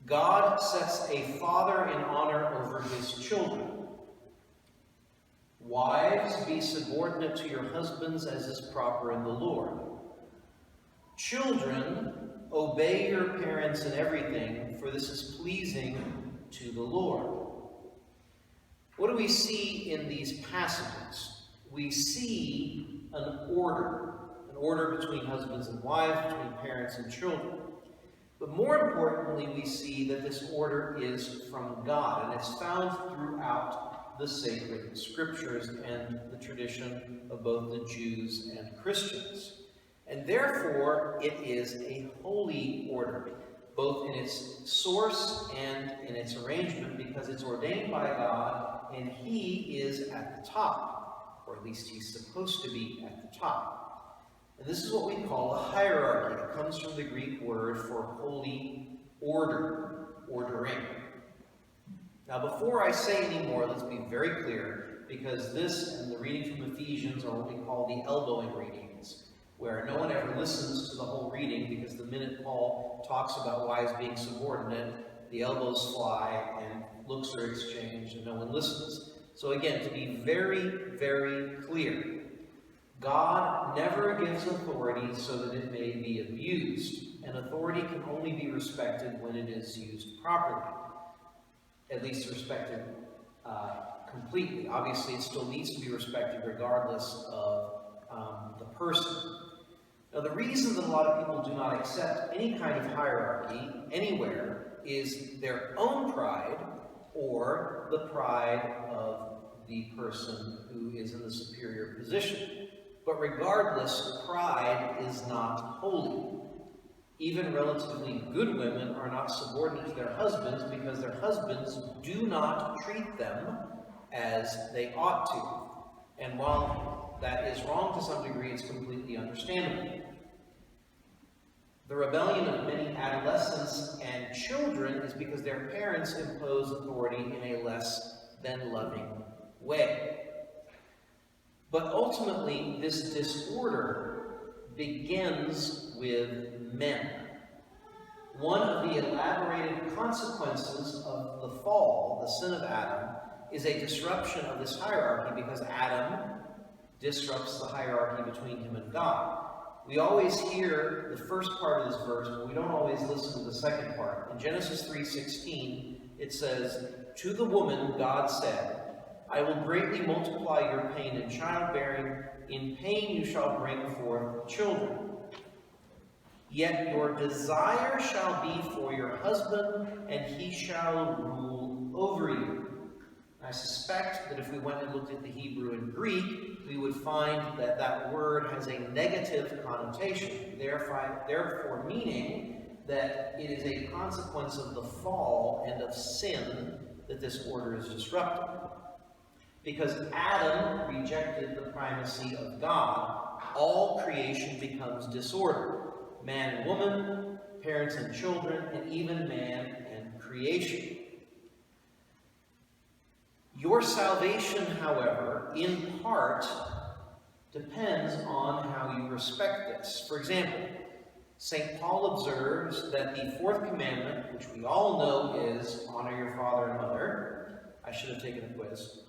God sets a father in honor over his children. Wives, be subordinate to your husbands as is proper in the Lord. Children, obey your parents in everything, for this is pleasing to the Lord. What do we see in these passages? We see an order between husbands and wives, between parents and children. But more importantly, we see that this order is from God, and it's found throughout the sacred scriptures and the tradition of both the Jews and Christians. And therefore, it is a holy order, both in its source and in its arrangement, because it's ordained by God, and he is at the top, or at least he's supposed to be at the top. And this is what we call a hierarchy. It comes from the Greek word for holy order, ordering. Now, before I say any more, let's be very clear, because this and the reading from Ephesians are what we call the elbowing readings, where no one ever listens to the whole reading, because the minute Paul talks about wives being subordinate, the elbows fly and looks are exchanged and no one listens. So again, to be very, very clear, God never gives authority so that it may be abused, and authority can only be respected when it is used properly, at least respected completely. Obviously, it still needs to be respected regardless of the person. Now, the reason that a lot of people do not accept any kind of hierarchy anywhere is their own pride or the pride of the person who is in the superior position. But regardless, pride is not holy. Even relatively good women are not subordinate to their husbands because their husbands do not treat them as they ought to. And while that is wrong to some degree, it's completely understandable. The rebellion of many adolescents and children is because their parents impose authority in a less than loving way. But ultimately, this disorder begins with men. One of the elaborated consequences of the fall, the sin of Adam, is a disruption of this hierarchy because Adam disrupts the hierarchy between him and God. We always hear the first part of this verse, but we don't always listen to the second part. In Genesis 3:16, it says, "To the woman God said, I will greatly multiply your pain in childbearing. In pain you shall bring forth children. Yet your desire shall be for your husband, and he shall rule over you." I suspect that if we went and looked at the Hebrew and Greek, we would find that that word has a negative connotation, therefore meaning that it is a consequence of the fall and of sin that this order is disrupted. Because Adam rejected the primacy of God, all creation becomes disorder. Man and woman, parents and children, and even man and creation. Your salvation, however, in part, depends on how you respect this. For example, St. Paul observes that the fourth commandment, which we all know is honor your father and mother, I should have taken a quiz,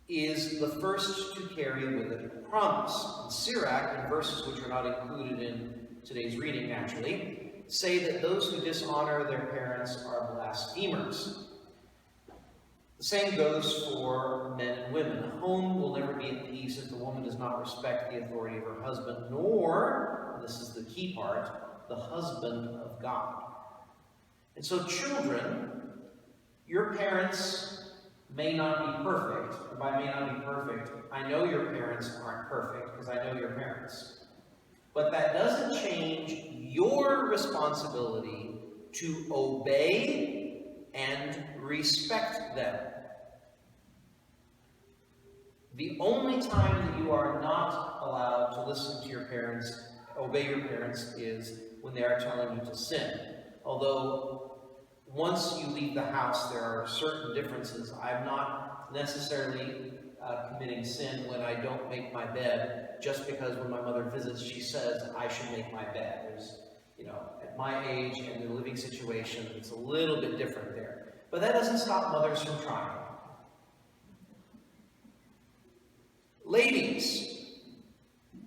is the first to carry with it a promise. In Sirach, in verses which are not included in today's reading, naturally, say that those who dishonor their parents are blasphemers. The same goes for men and women. A home will never be at peace if the woman does not respect the authority of her husband, nor, and this is the key part, the husband of God. And so children, your parents may not be perfect. And by may not be perfect, I know your parents aren't perfect because I know your parents. But that doesn't change your responsibility to obey and respect them. The only time that you are not allowed to listen to your parents, obey your parents, is when they are telling you to sin. Although once you leave the house, there are certain differences. I'm not necessarily committing sin when I don't make my bed, just because when my mother visits, she says I should make my bed. at my age and the living situation, it's a little bit different there. But that doesn't stop mothers from trying. Ladies,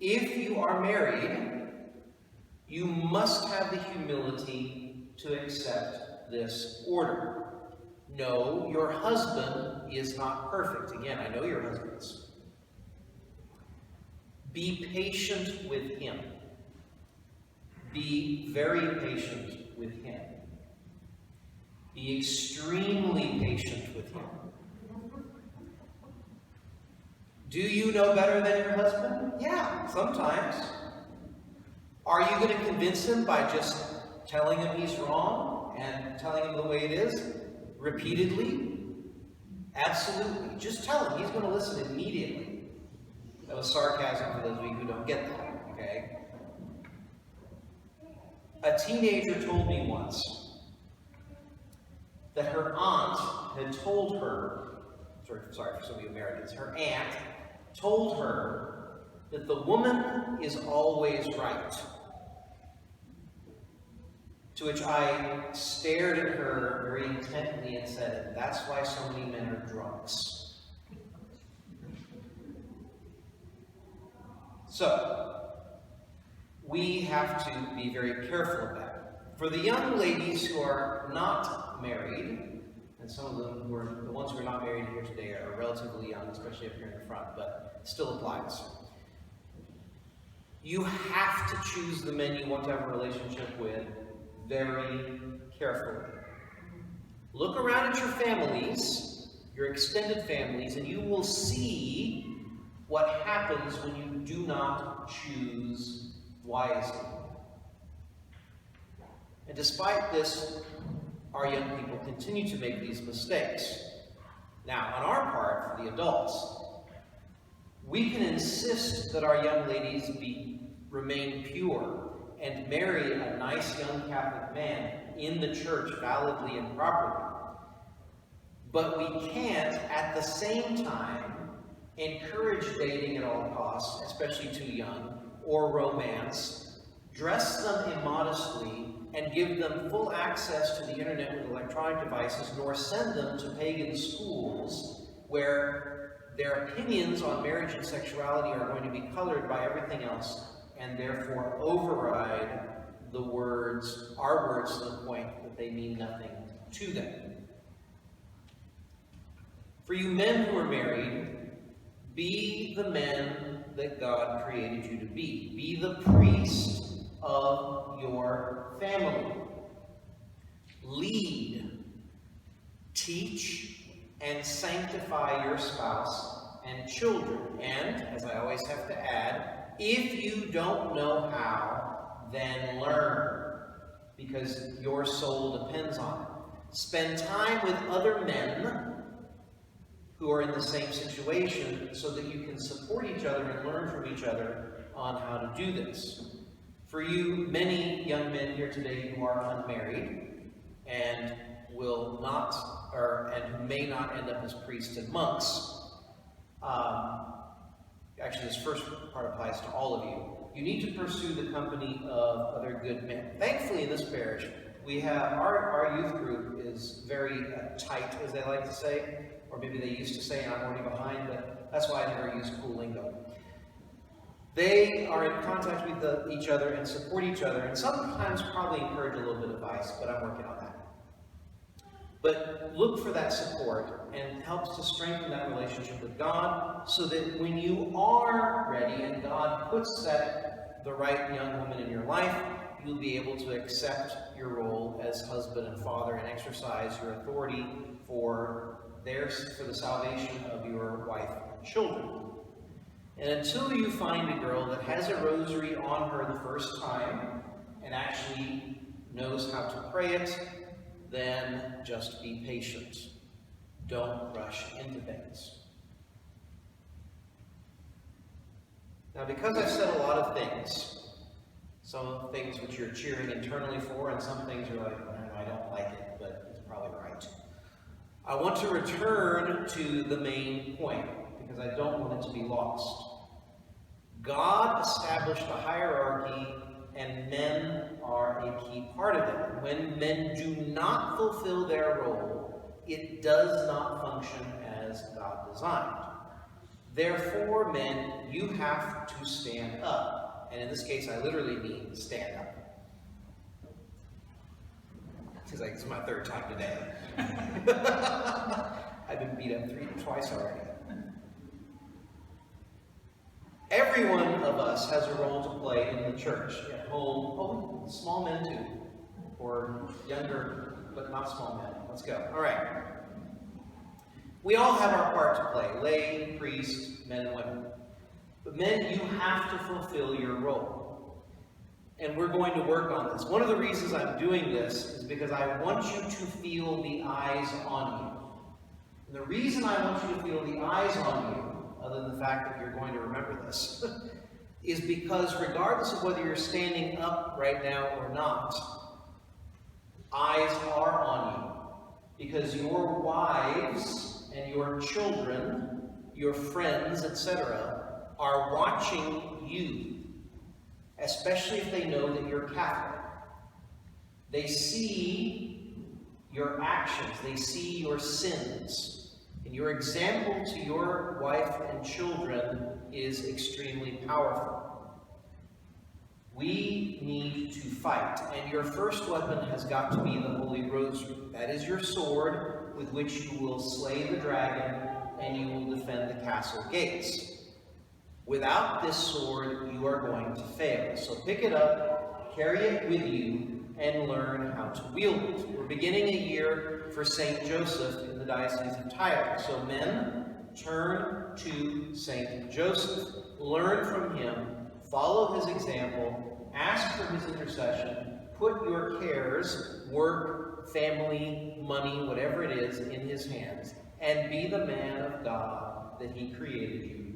if you are married, you must have the humility to accept this order. No, your husband is not perfect. Again, I know your husbands. Be patient with him. Be very patient with him. Be extremely patient with him. Do you know better than your husband? Yeah, sometimes. Are you going to convince him by just telling him he's wrong and telling him the way it is repeatedly? Absolutely. Just tell him. He's going to listen immediately. That was sarcasm for those of you who don't get that, okay? A teenager told me once that her aunt had told her, sorry for some of you Americans, her aunt told her that the woman is always right. To which I stared at her very intently and said, that's why so many men are drunks. So, we have to be very careful of that. For the young ladies who are not married, and some of them who are, the ones who are not married here today are relatively young, especially up here in the front, but still applies. You have to choose the men you want to have a relationship with very carefully. Look around at your families, your extended families, and you will see what happens when you do not choose wisely. And despite this, our young people continue to make these mistakes. Now, on our part, for the adults, we can insist that our young ladies remain pure and marry a nice young Catholic man in the church validly and properly. But we can't, at the same time, encourage dating at all costs, especially too young, or romance, dress them immodestly, and give them full access to the internet with electronic devices, nor send them to pagan schools where their opinions on marriage and sexuality are going to be colored by everything else, and therefore override our words to the point that they mean nothing to them. For you men who are married, be the men that God created you to be. Be the priest of your family. Lead, teach, and sanctify your spouse and children. And, as I always have to add, if you don't know how, then learn, because your soul depends on it. Spend time with other men who are in the same situation so that you can support each other and learn from each other on how to do this. For you, many young men here today who are unmarried and will not, and who may not end up as priests and monks, actually this first part applies to all of you. You need to pursue the company of other good men. Thankfully, in this parish, we have, our youth group is very tight, as they like to say, or maybe they used to say, and I'm already behind, but that's why I never use cool lingo. They are in contact with each other and support each other, and sometimes probably encourage a little bit of advice, but I'm working on that. But look for that support, and it helps to strengthen that relationship with God, so that when you are ready and God puts the right young woman in your life, you'll be able to accept your role as husband and father and exercise your authority for the salvation of your wife and children. And until you find a girl that has a rosary on her the first time and actually knows how to pray it, then just be patient. Don't rush into things. Now, because I've said a lot of things, some things which you're cheering internally for, and some things you're like, I don't like it, but it's probably right. I want to return to the main point, because I don't want it to be lost. God established a hierarchy and men are a key part of it. When men do not fulfill their role, it does not function as God designed. Therefore, men, you have to stand up. And in this case, I literally mean stand up. Because it's my third time today. I've been beat up twice already. Every one of us has a role to play in the church, at home, small men too, or younger but not small men. Let's go. All right. We all have our part to play, lay, priest, men and women. But men, you have to fulfill your role. And we're going to work on this. One of the reasons I'm doing this is because I want you to feel the eyes on you. And the reason I want you to feel the eyes on you, other than the fact that you're going to remember this, is because regardless of whether you're standing up right now or not, eyes are on you. Because your wives and your children, your friends, etc., are watching you, especially if they know that you're Catholic. They see your actions, they see your sins. And your example to your wife and children is extremely powerful. We need to fight, and your first weapon has got to be the Holy Rosary. That is your sword with which you will slay the dragon and you will defend the castle gates. Without this sword, you are going to fail. So pick it up, carry it with you, and learn how to wield it. We're beginning a year for St. Joseph in the Diocese of Tyler. So men, turn to St. Joseph. Learn from him. Follow his example. Ask for his intercession. Put your cares, work, family, money, whatever it is, in his hands. And be the man of God that he created you